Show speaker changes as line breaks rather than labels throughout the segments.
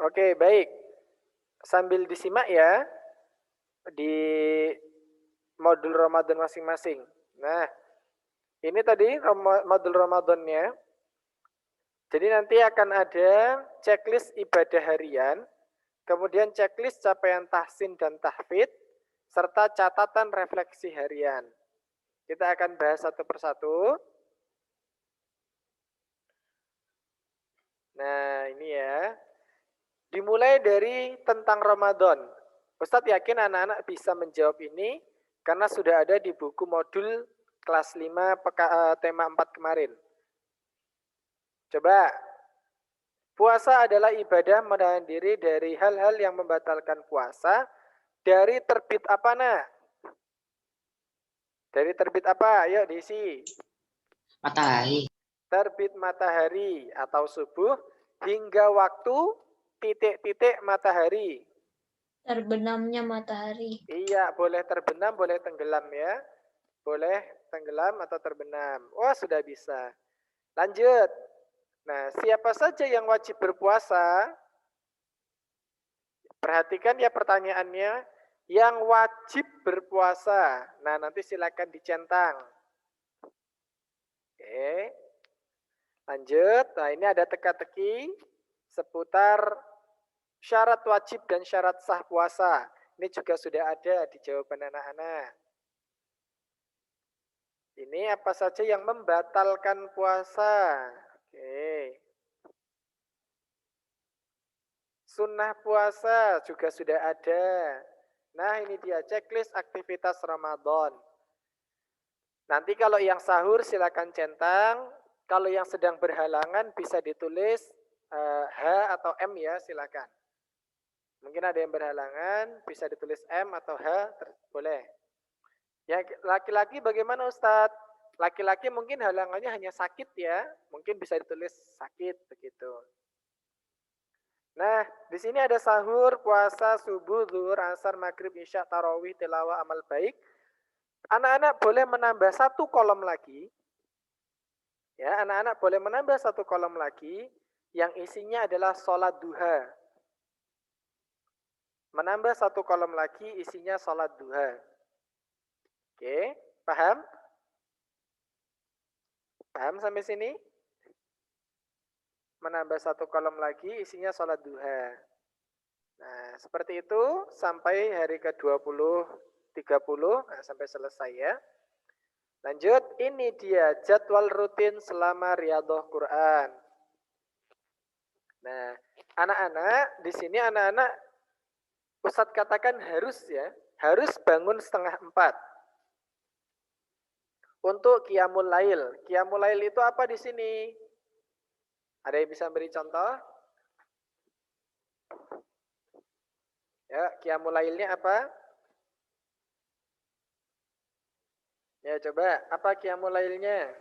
Oke, baik. Sambil disimak ya di modul Ramadan masing-masing. Nah, ini tadi modul Ramadannya. Jadi nanti akan ada checklist ibadah harian, kemudian checklist capaian tahsin dan tahfidz, serta catatan refleksi harian. Kita akan bahas satu persatu. Nah, ini ya. Dimulai dari tentang Ramadan. Ustadz yakin anak-anak bisa menjawab ini karena sudah ada di buku modul kelas 5 tema 4 kemarin. Coba. Puasa adalah ibadah menahan diri dari hal-hal yang membatalkan puasa dari terbit apa nah? Dari terbit apa? Ayo diisi.
Matahari.
Terbit matahari atau subuh hingga waktu titik-titik matahari.
Terbenamnya matahari.
Iya, boleh terbenam, boleh tenggelam ya. Boleh tenggelam atau terbenam. Wah, sudah bisa. Lanjut. Nah, siapa saja yang wajib berpuasa? Perhatikan ya pertanyaannya. Yang wajib berpuasa. Nah, nanti silakan dicentang. Oke. Lanjut. Nah, ini ada teka-teki seputar syarat wajib dan syarat sah puasa. Ini juga sudah ada di jawaban anak-anak. Ini apa saja yang membatalkan puasa? Oke. Sunnah puasa juga sudah ada. Nah, ini dia checklist aktivitas Ramadan. Nanti kalau yang sahur silakan centang. Kalau yang sedang berhalangan bisa ditulis H atau M ya, silakan. Mungkin ada yang berhalangan, bisa ditulis M atau H, boleh. Ya, laki-laki bagaimana Ustadz? Laki-laki mungkin halangannya hanya sakit ya, mungkin bisa ditulis sakit begitu. Nah, di sini ada sahur, puasa, subuh, zuhur, asar, maghrib, isya, tarawih, tilawah, amal baik. Anak-anak boleh menambah satu kolom lagi. Ya, anak-anak boleh menambah satu kolom lagi yang isinya adalah sholat duha. Menambah satu kolom lagi isinya sholat duha. Oke, paham? Paham sampai sini? Menambah satu kolom lagi isinya sholat duha. Nah, seperti itu sampai hari ke-20, 30, nah, sampai selesai ya. Lanjut, ini dia jadwal rutin selama riyadhah Quran. Nah, anak-anak, di sini anak-anak Ustadz katakan harus ya, harus bangun 3:30. Untuk qiyamul lail. Qiyamul lail itu apa di sini? Ada yang bisa beri contoh? Ya, qiyamul lailnya apa? Ya, coba apa qiyamul lailnya?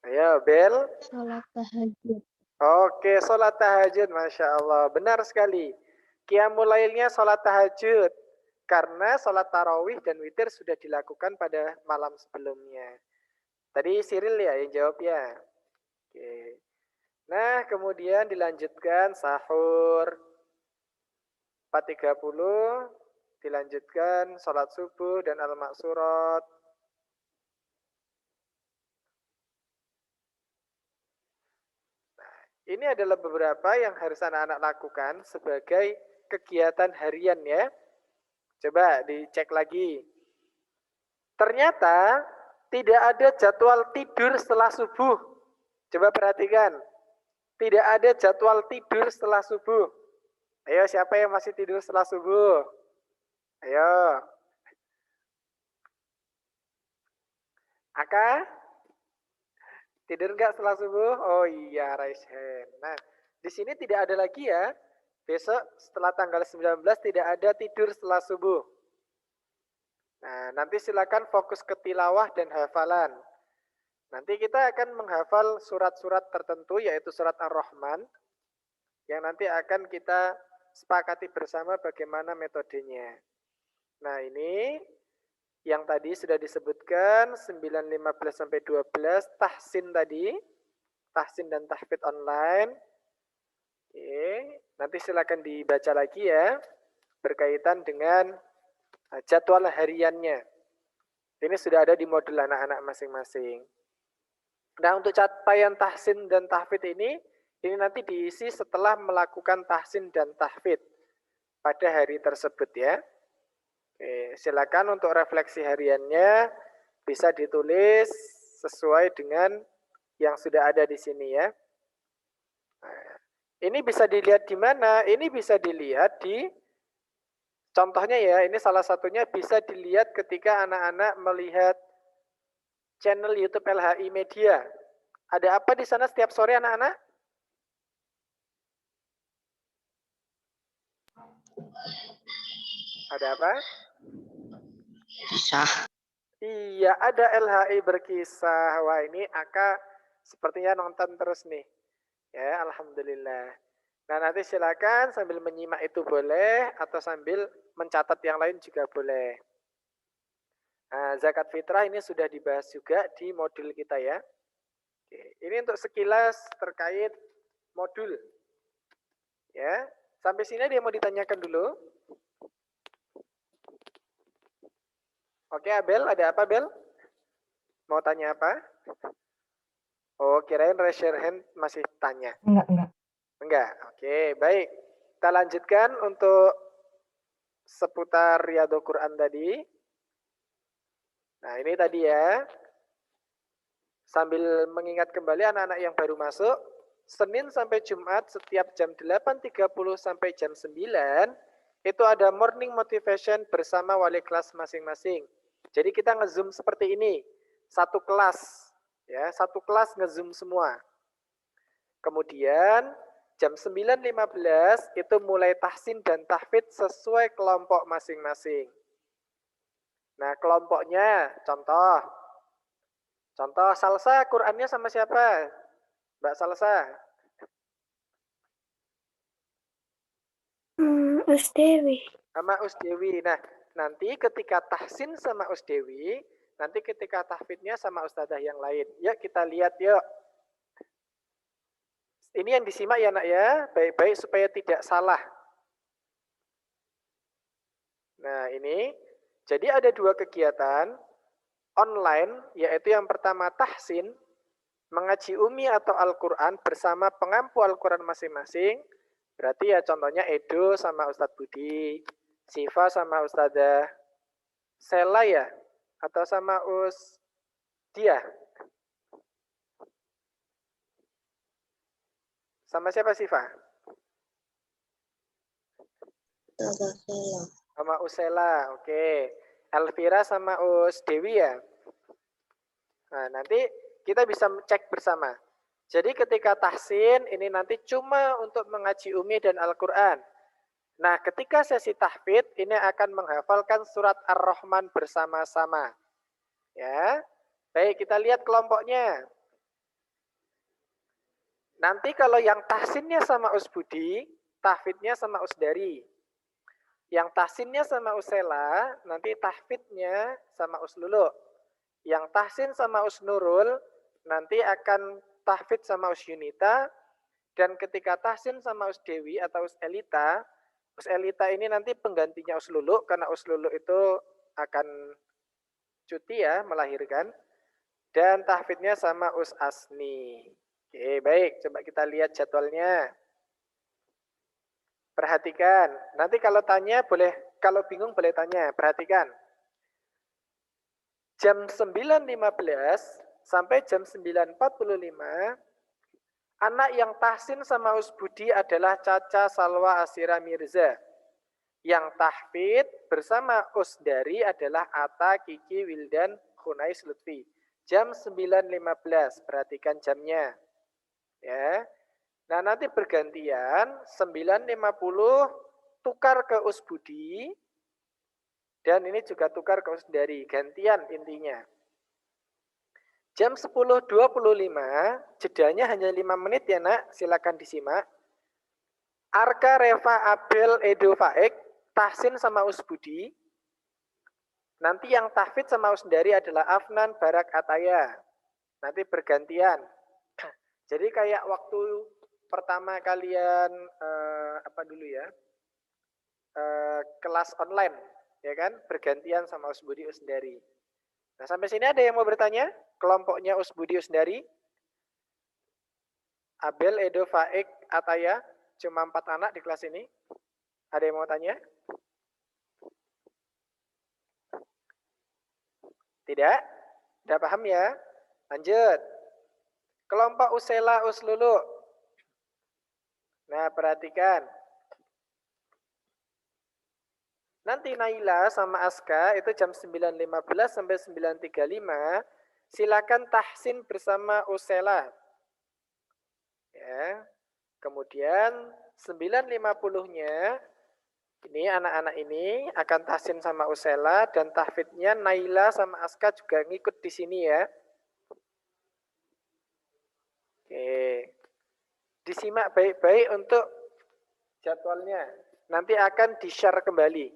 Ayo, Bel.
Salat tahajud.
Oke, sholat tahajud, Masya Allah. Benar sekali. Qiyamul lailnya sholat tahajud. Karena sholat tarawih dan witir sudah dilakukan pada malam sebelumnya. Tadi Cyril ya yang jawab ya. Oke. Nah, kemudian dilanjutkan sahur. 4:30. Dilanjutkan sholat subuh dan al-maksurat. Ini adalah beberapa yang harus anak-anak lakukan sebagai kegiatan harian ya. Coba dicek lagi. Ternyata tidak ada jadwal tidur setelah subuh. Coba perhatikan. Tidak ada jadwal tidur setelah subuh. Ayo, siapa yang masih tidur setelah subuh? Ayo. Aka? Tidur nggak setelah subuh? Oh iya, raise hand. Nah, di sini tidak ada lagi ya. Besok setelah tanggal 19 tidak ada tidur setelah subuh. Nah, nanti silakan fokus ke tilawah dan hafalan. Nanti kita akan menghafal surat-surat tertentu yaitu surat Ar-Rahman yang nanti akan kita sepakati bersama bagaimana metodenya. Nah, ini Yang tadi sudah disebutkan 9, 15 sampai 12 tahsin tadi, tahsin dan tahfidz online. Oke, nanti silakan dibaca lagi ya berkaitan dengan jadwal hariannya. Ini sudah ada di modul anak-anak masing-masing. Nah, untuk capaian tahsin dan tahfidz ini nanti diisi setelah melakukan tahsin dan tahfidz pada hari tersebut ya. Oke, silakan untuk refleksi hariannya bisa ditulis sesuai dengan yang sudah ada di sini ya. Nah, ini bisa dilihat di mana? Ini bisa dilihat di contohnya ya, ini salah satunya bisa dilihat ketika anak-anak melihat channel YouTube LHI Media. Ada apa di sana setiap sore anak-anak? Ada apa?
Kisah.
Iya, ada LHI berkisah. Wah, ini Aka sepertinya nonton terus nih. Ya, alhamdulillah. Nah, nanti silakan sambil menyimak itu boleh atau sambil mencatat yang lain juga boleh. Nah, zakat fitrah ini sudah dibahas juga di modul kita ya. Oke, ini untuk sekilas terkait modul. Ya, sampai sini ada yang mau ditanyakan dulu? Oke, Abel, ada apa, Bel? Mau tanya apa? Oh, kirain raise your hand masih tanya.
Enggak.
Enggak, oke, baik. Kita lanjutkan untuk seputar Riyadhul Quran tadi. Nah, ini tadi ya. Sambil mengingat kembali anak-anak yang baru masuk, Senin sampai Jumat setiap jam 8.30 sampai jam 9, itu ada morning motivation bersama wali kelas masing-masing. Jadi kita nge-zoom seperti ini, satu kelas, ya, satu kelas nge-zoom semua. Kemudian jam 9.15 itu mulai tahsin dan tahfidz sesuai kelompok masing-masing. Nah, kelompoknya contoh Salsa Qurannya sama siapa? Mbak Salsa?
Us Dewi.
Sama Us Dewi. Nah, nanti ketika tahsin sama Us Dewi, nanti ketika tahfidnya sama ustadzah yang lain. Yuk kita lihat yuk. Ini yang disimak ya nak ya, baik-baik supaya tidak salah. Nah ini, jadi ada dua kegiatan online, yaitu yang pertama tahsin, mengaji umi atau Al-Quran bersama pengampu Al-Quran masing-masing. Berarti ya contohnya Edo sama Ustadz Budi, Siva sama Ustadzah Sela ya, atau sama Dia. Sama siapa Siva? Sama Usela, oke. Elvira sama Dewi ya. Nah, nanti kita bisa cek bersama. Jadi ketika tahsin, ini nanti cuma untuk mengaji umi dan Al-Quran. Nah, ketika sesi tahfidz, ini akan menghafalkan surat Ar-Rahman bersama-sama. Ya, baik kita lihat kelompoknya. Nanti kalau yang tahsinnya sama Budi, tahfidnya sama Dari. Yang tahsinnya sama Sela, nanti tahfidnya sama Lulu. Yang tahsin sama Nurul, nanti akan tahfidz sama Yunita. Dan ketika tahsin sama Dewi atau Elita ini nanti penggantinya Lulu, karena Lulu itu akan cuti ya, melahirkan. Dan tahfidnya sama Asni. Oke, baik. Coba kita lihat jadwalnya. Perhatikan. Nanti kalau tanya boleh, kalau bingung boleh tanya. Perhatikan. Jam 9.15 sampai jam 9.45, anak yang tahsin sama Budi adalah Caca Salwa Asira Mirza. Yang tahfidz bersama Dari adalah Ata, Kiki, Wildan, Khunais, Lutfi. Jam 9.15, perhatikan jamnya. Ya. Nah, nanti bergantian 9.50 tukar ke Budi dan ini juga tukar ke Dari, gantian intinya. Jam 10.25, jedanya hanya 5 menit ya nak, silakan disimak. Arka, Reva, Abel, Edo, Faik, tahsin sama Budi. Nanti yang tahfidz sama usndari adalah Afnan, Barak, Ataya. Nanti bergantian. Jadi kayak waktu pertama kalian kelas online, ya kan? Bergantian sama Usbudi, Usndari. Nah, sampai sini ada yang mau bertanya? Kelompoknya Usbudi, Usndari? Abel, Edo, Faik, Ataya. Cuma 4 anak di kelas ini. Ada yang mau tanya? Tidak? Tidak paham ya? Lanjut. Kelompok Usela, Uslulu. Nah, perhatikan. Nanti Naila sama Aska itu jam 9.15 sampai 9.35. Silakan tahsin bersama Usela. Ya. Kemudian 9.50-nya ini anak-anak ini akan tahsin sama Usela dan tahfidnya Naila sama Aska juga ngikut di sini ya. Oke. Disimak baik-baik untuk jadwalnya. Nanti akan di-share kembali.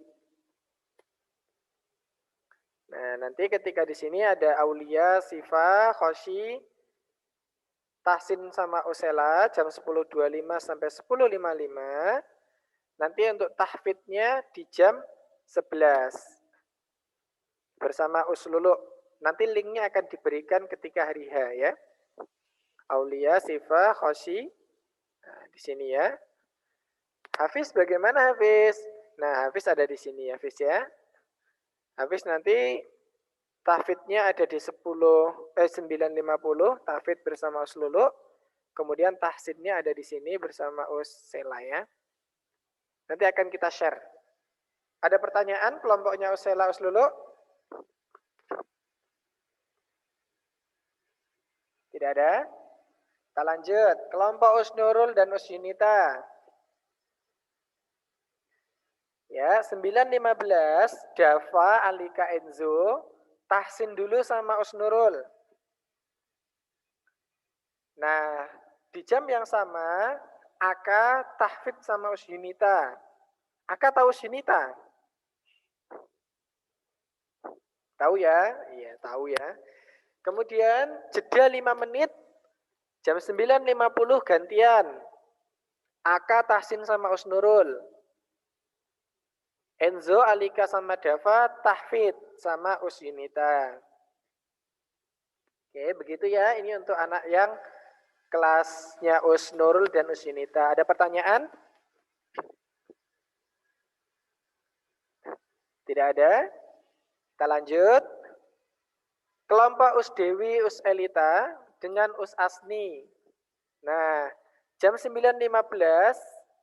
Nah, nanti ketika di sini ada Aulia, Sifa, Khoshi, tahsin sama Usela jam 10.25 sampai 10.55. Nanti untuk tahfidnya di jam 11 bersama Uslulu. Nanti linknya akan diberikan ketika hari H ya. Aulia, Sifa, Khoshi. Nah, di sini ya. Hafiz bagaimana Hafiz? Nah, Hafiz ada di sini ya Hafiz ya. Hafiz nanti tahfidnya ada di 9.50 tahfid bersama Uslulu. Kemudian tahsinnya ada di sini bersama Usela ya. Nanti akan kita share. Ada pertanyaan kelompoknya Usela, Uslulu? Tidak ada? Kita lanjut. Kelompok Usnurul dan Usyunita. Ya, 9.15 Dava, Alika, Enzo tahsin dulu sama Usnurul. Nah, di jam yang sama Aka tahfid sama Usyunita. Aka tahu Usyunita? Tahu ya? Iya, tahu ya. Kemudian jeda 5 menit, jam 9.50 gantian. Aka tahsin sama Usnurul. Enzo, Alika sama Dava tahfid sama Usyunita. Oke, begitu ya. Ini untuk anak yang kelasnya Usnurul dan Usyunita. Ada pertanyaan? Tidak ada? Kita lanjut. Kelompok Usdewi, Uselita dengan Usasni. Nah, jam 9.15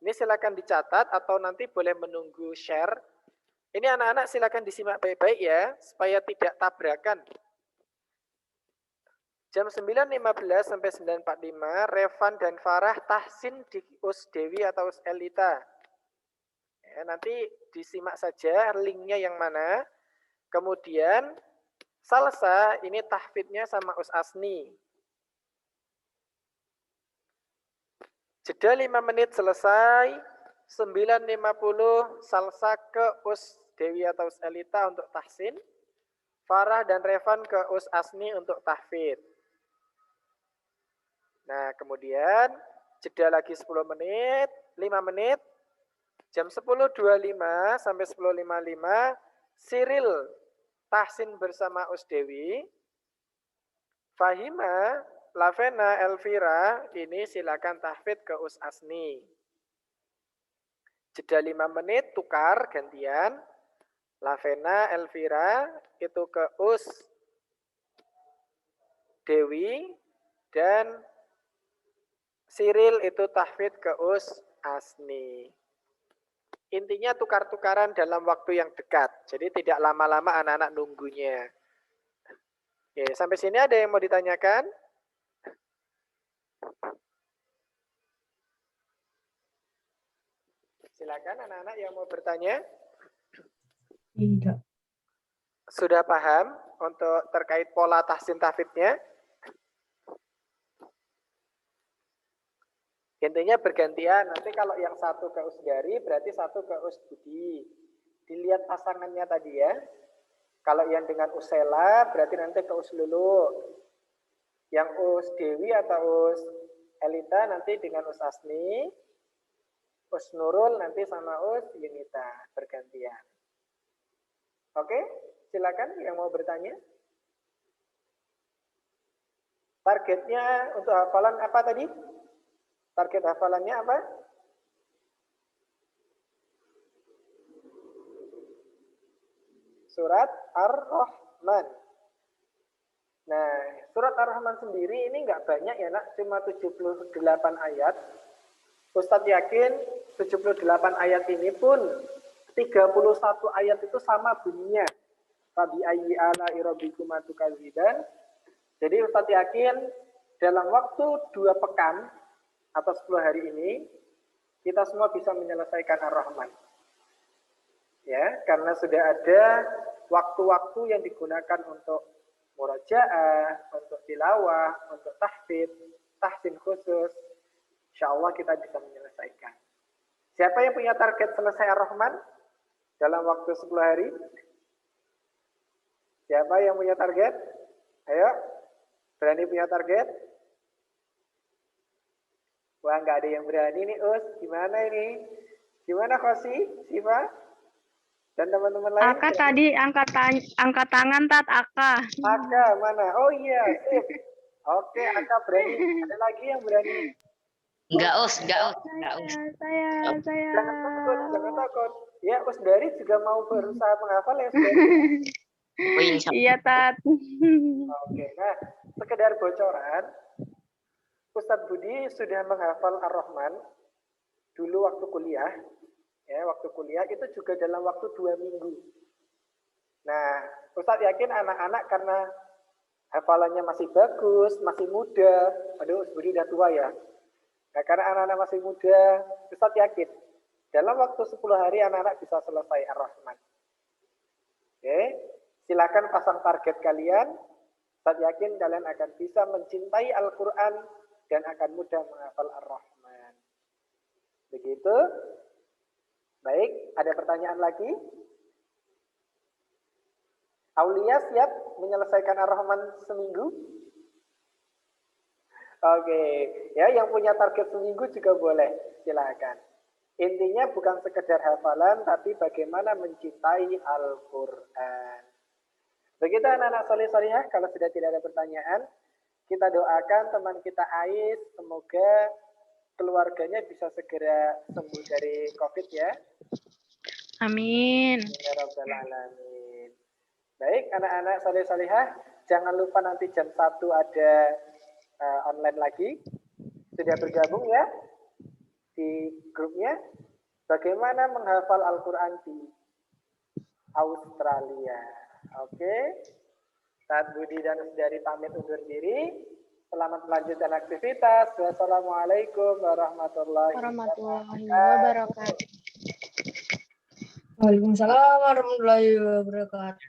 ini silakan dicatat atau nanti boleh menunggu share. Ini anak-anak silakan disimak baik-baik ya, supaya tidak tabrakan. Jam 9.15 sampai 9.45, Revan dan Farah tahsin di Usdewi atau Uselita. Ya, nanti disimak saja linknya yang mana. Kemudian Salsa ini tahfidnya sama Usasni. Jeda 5 menit selesai, 9.50 Salsa ke Usdewi atau Uselita untuk tahsin. Farah dan Revan ke Usasni untuk tahfid. Nah, kemudian jeda lagi 10 menit, 5 menit, jam 10.25 sampai 10.55, Siril tahsin bersama Usdewi. Fahima, Lavena, Elvira, ini silakan tahfid ke Usasni. Jeda 5 menit, tukar, gantian. Lavena, Elvira, itu ke Usdewi, dan Siril itu tahfid ke Usasni. Intinya tukar-tukaran dalam waktu yang dekat. Jadi tidak lama-lama anak-anak nunggunya. Oke, sampai sini ada yang mau ditanyakan? Silakan anak-anak yang mau bertanya.
Tidak.
Sudah paham untuk terkait pola tahsin tahfidnya? Intinya bergantian. Nanti kalau yang satu ke Usdari, berarti satu ke Usbudi. Dilihat pasangannya tadi ya. Kalau yang dengan Usela berarti nanti ke Us dulu. Yang Us Dewi atau Us Elita nanti dengan Us Asni. Us Nurul nanti sama Us Yunita bergantian. Oke, silakan yang mau bertanya. Targetnya untuk hafalan apa tadi? Target hafalannya apa? Surat Ar-Rahman. Nah, surat Ar-Rahman sendiri ini nggak banyak ya nak, cuma 78 ayat. Ustadz yakin 78 ayat ini pun 31 ayat itu sama bunyinya. Fabi ayyi ala'i rabbikuma tukadziban. Jadi Ustadz yakin dalam waktu 2 pekan atau 10 hari ini kita semua bisa menyelesaikan Ar-Rahman. Ya, karena sudah ada waktu-waktu yang digunakan untuk murojaah, untuk tilawah, untuk tahsin khusus. Insya Allah kita bisa menyelesaikan. Siapa yang punya target selesai Ar-Rahman dalam waktu 10 hari? Siapa yang punya target? Ayo, berani punya target? Wah, nggak ada yang berani nih, Us. Gimana ini? Gimana Khosi, Siva? Dan teman-teman lain?
Aka tadi angkat tangan, Tat, Aka.
Aka, mana? Oh iya, sip. Oke, Aka berani. Ada lagi yang berani?
Enggak, Us.
Saya.
Jangan takut. Ya, Us dari juga mau berusaha menghafal ya,
Oh, insya
Iya, Tat.
Oke, nah, sekedar bocoran, Ustadz Budi sudah menghafal Ar-Rahman dulu waktu kuliah. Ya, waktu kuliah itu juga dalam waktu 2 minggu. Nah, Ustadz yakin anak-anak karena hafalannya masih bagus, masih muda. Aduh, Ustadz Budi udah tua ya. Nah, karena anak-anak masih muda, Ustadz yakin dalam waktu 10 hari anak-anak bisa selesai Ar-Rahman. Oke, silakan pasang target kalian. Ustadz yakin kalian akan bisa mencintai Al-Quran dan akan mudah menghafal Ar-Rahman. Begitu. Baik, ada pertanyaan lagi? Aulia siap menyelesaikan Ar-Rahman seminggu? Oke, ya yang punya target seminggu juga boleh, silakan. Intinya bukan sekedar hafalan, tapi bagaimana mencintai Al-Quran. Begitu anak-anak soleh-solehah, kalau sudah tidak ada pertanyaan, kita doakan teman kita Ais, semoga keluarganya bisa segera sembuh dari COVID ya.
Amin.
Ya Rabbal Alamin. Baik, anak-anak soleh-solehah, jangan lupa nanti jam 1 ada online lagi. Sudah bergabung ya di grupnya. Bagaimana menghafal Al-Quran di Australia. Oke. Saat Budi dan Usdari pamit undur diri. Selamat melanjutkan aktivitas. Wassalamualaikum warahmatullahi
wabarakatuh.
Waalaikumsalam warahmatullahi wabarakatuh.